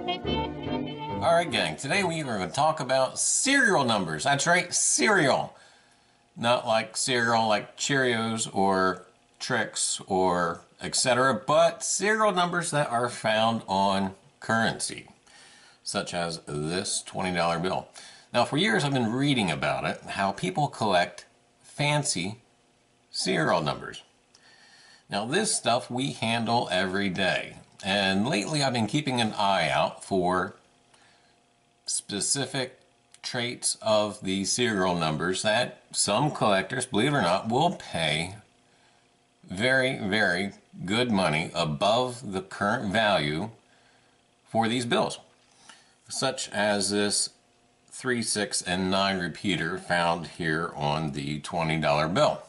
Alright gang, today we are going to talk about serial numbers. That's right, cereal. Not like cereal like Cheerios or Trix or etc., but serial numbers that are found on currency, such as this $20 bill. Now for years I've been reading about it, how people collect fancy serial numbers. Now this stuff we handle every day, and lately I've been keeping an eye out for specific traits of the serial numbers that some collectors, believe it or not, will pay very, very good money above the current value for these bills, such as this 3, 6, and 9 repeater found here on the $20 bill.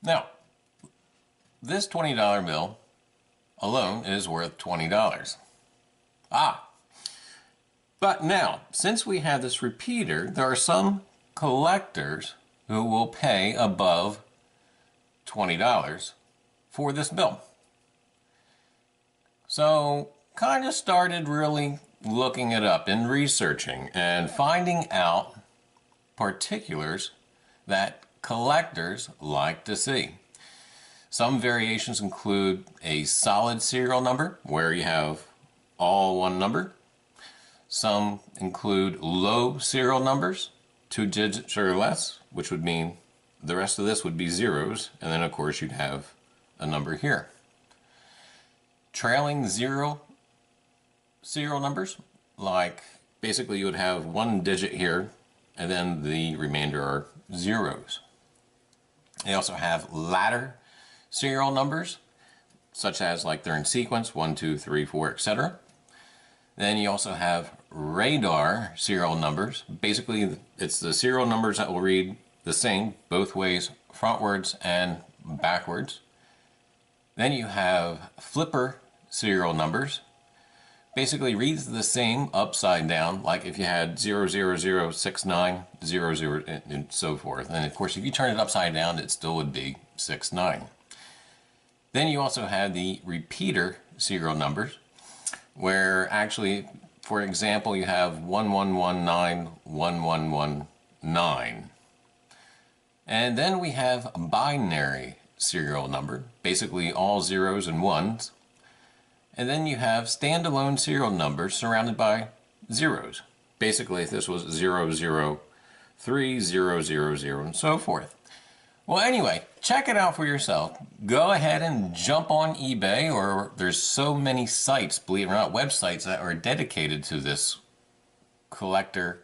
Now, this $20 bill alone is worth $20. But now, since we have this repeater, there are some collectors who will pay above $20 for this bill. So, kind of started really looking it up and researching and finding out particulars that collectors like to see. Some variations include a solid serial number, where you have all one number. Some include low serial numbers, 2 digits or less, which would mean the rest of this would be zeros, and then of course you'd have a number here. Trailing zero serial numbers, like basically you would have 1 digit here, and then the remainder are zeros. They also have ladder serial numbers, such as like they're in sequence, 1, 2, 3, 4, etc. Then you also have radar serial numbers. Basically, it's the serial numbers that will read the same both ways, frontwards and backwards. Then you have flipper serial numbers. Basically reads the same upside down, like if you had 00069, 00, and so forth. And of course, if you turn it upside down, it still would be 69. Then you also have the repeater serial numbers, where actually, for example, you have 1119, 1119. And then we have a binary serial number, basically all zeros and ones. And then you have standalone serial numbers surrounded by zeros. Basically, if this was 003, 000, and so forth. Well, anyway, check it out for yourself. Go ahead and jump on eBay, or there's so many sites, believe it or not, websites that are dedicated to this collector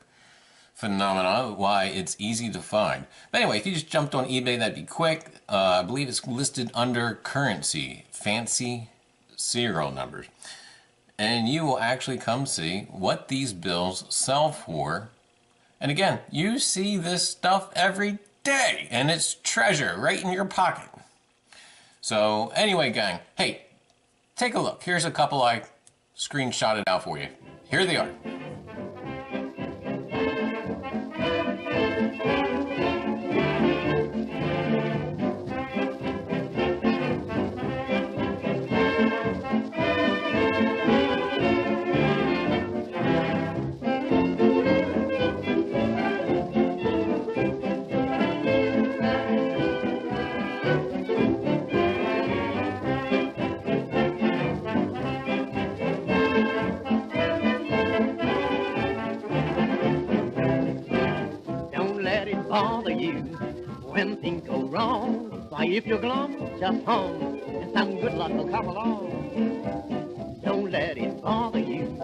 phenomena, why it's easy to find. But anyway, if you just jumped on eBay, that'd be quick. I believe it's listed under currency, fancy serial numbers. And you will actually come see what these bills sell for. And again, you see this stuff every day, and it's treasure right in your pocket. So anyway, gang, hey, take a look. Here's a couple I screenshotted out for you. Here they are. Bother you when things go wrong. Why, if you're glum, just hum, and some good luck will come along. Don't let it bother you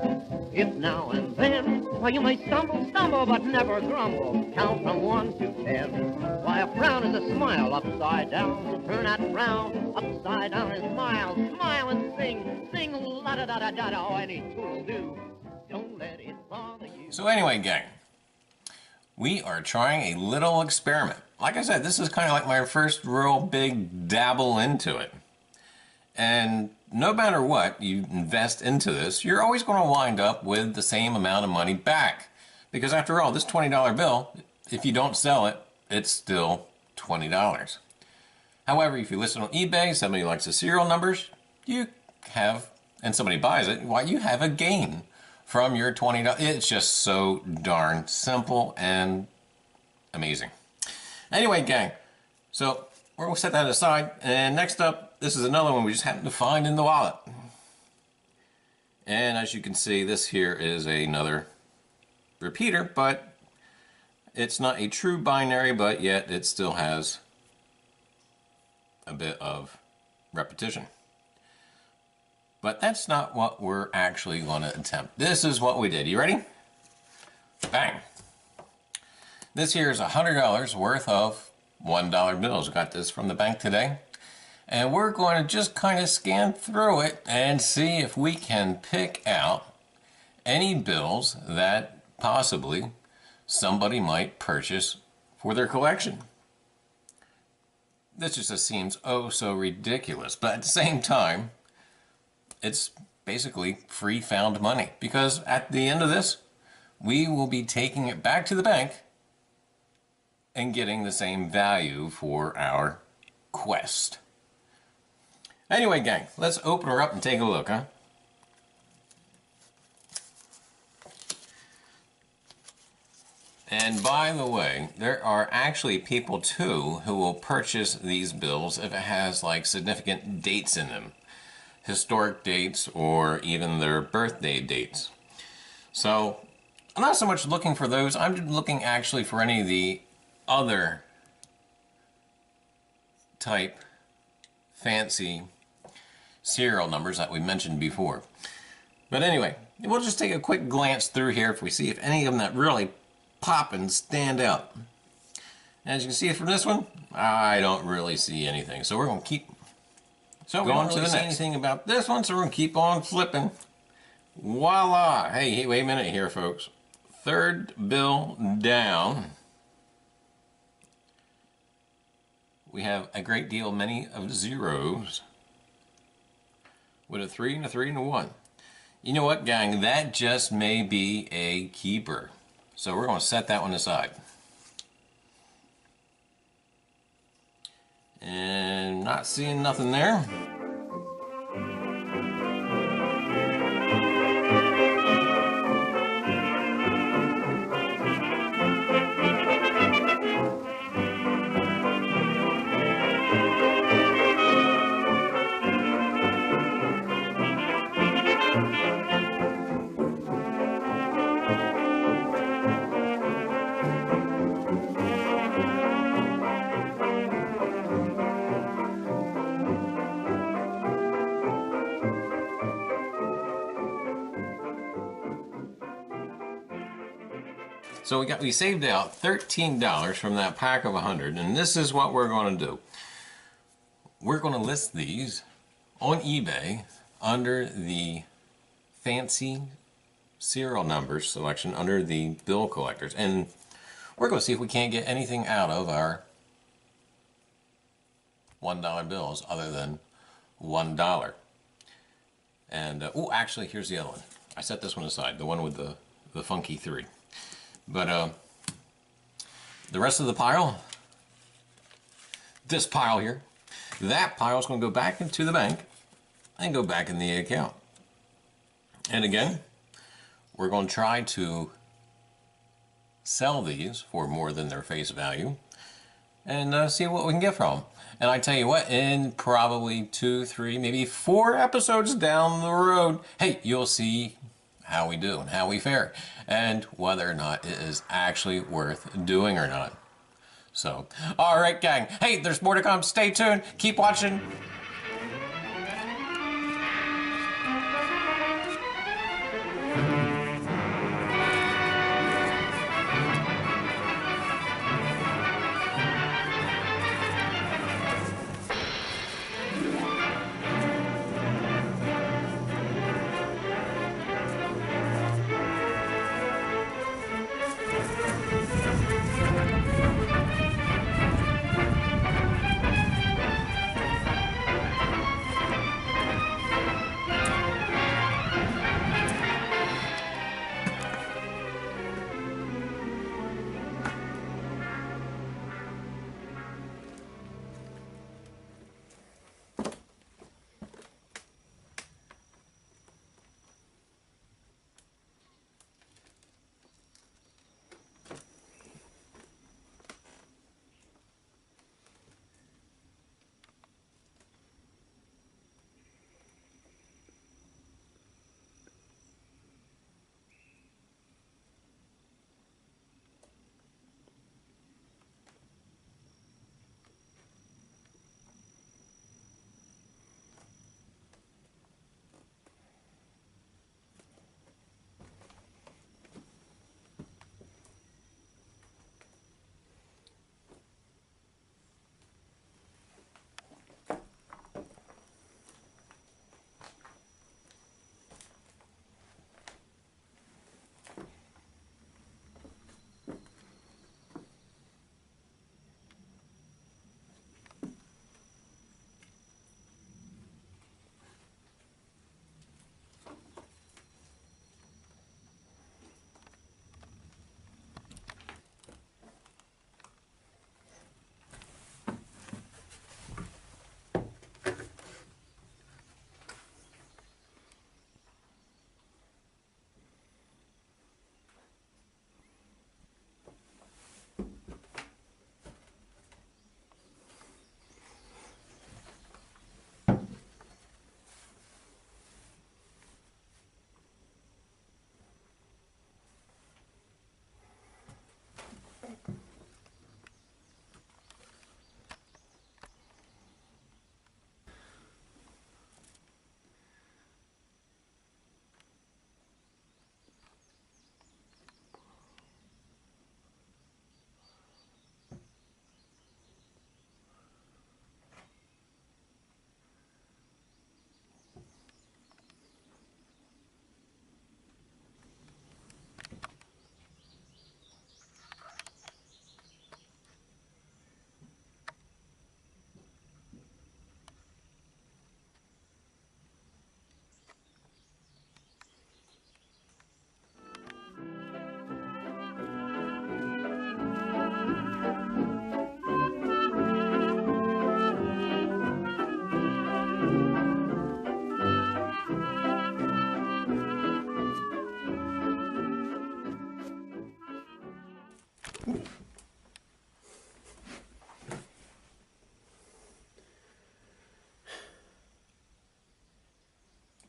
if now and then, why, you may stumble, but never grumble. Count from 1 to 10. Why, a frown is a smile upside down. So turn that frown upside down and smile and sing la-da-da-da-da, oh, any tool will do. Don't let it bother you. So anyway, gang, we are trying a little experiment. Like I said, this is kind of like my first real big dabble into it. And no matter what you invest into this, you're always going to wind up with the same amount of money back. Because after all, this $20 bill, if you don't sell it, it's still $20. However, if you list it on eBay, somebody likes the serial numbers, you have and somebody buys it, why, you have a gain from your $20. It's just so darn simple and amazing. Anyway, gang, so we're going to set that aside. And next up, this is another one we just happened to find in the wallet. And as you can see, this here is another repeater, but it's not a true binary, but yet it still has a bit of repetition. But that's not what we're actually going to attempt. This is what we did. You ready? Bang! This here is $100 worth of $1 bills. Got this from the bank today. And we're going to just kind of scan through it and see if we can pick out any bills that possibly somebody might purchase for their collection. This just seems oh so ridiculous, but at the same time, it's basically free found money, because at the end of this, we will be taking it back to the bank and getting the same value for our quest. Anyway, gang, let's open her up and take a look, huh? And by the way, there are actually people too who will purchase these bills if it has like significant dates in them. Historic dates or even their birthday dates. So I'm not so much looking for those, I'm looking actually for any of the other type fancy serial numbers that we mentioned before. But anyway, we'll just take a quick glance through here if we see if any of them that really pop and stand out. As you can see from this one, I don't really see anything. So we're going to keep going to the next. Anything about this one, so we're going to keep on flipping. Voila! Hey, wait a minute here, folks. Third bill down. We have a great deal, many of zeros, with a 3 and a 3 and a 1. You know what, gang? That just may be a keeper. So we're going to set that one aside. And not seeing nothing there. So we saved out $13 from that pack of 100, and this is what we're going to do. We're going to list these on eBay under the fancy serial numbers selection under the bill collectors, and we're going to see if we can't get anything out of our $1 bills other than $1. And oh, actually, here's the other one. I set this one aside, the one with the funky 3. But the rest of the pile, this pile here, that pile is going to go back into the bank and go back in the account. And again, we're going to try to sell these for more than their face value and see what we can get from them. And I tell you what, in probably 2, 3, maybe 4 episodes down the road, hey, you'll see how we do and how we fare and whether or not it is actually worth doing or not. So, all right, gang. Hey, there's more to come. Stay tuned. Keep watching.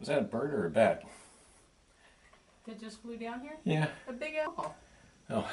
Was that a bird or a bat? That just flew down here? Yeah. A big owl. Oh.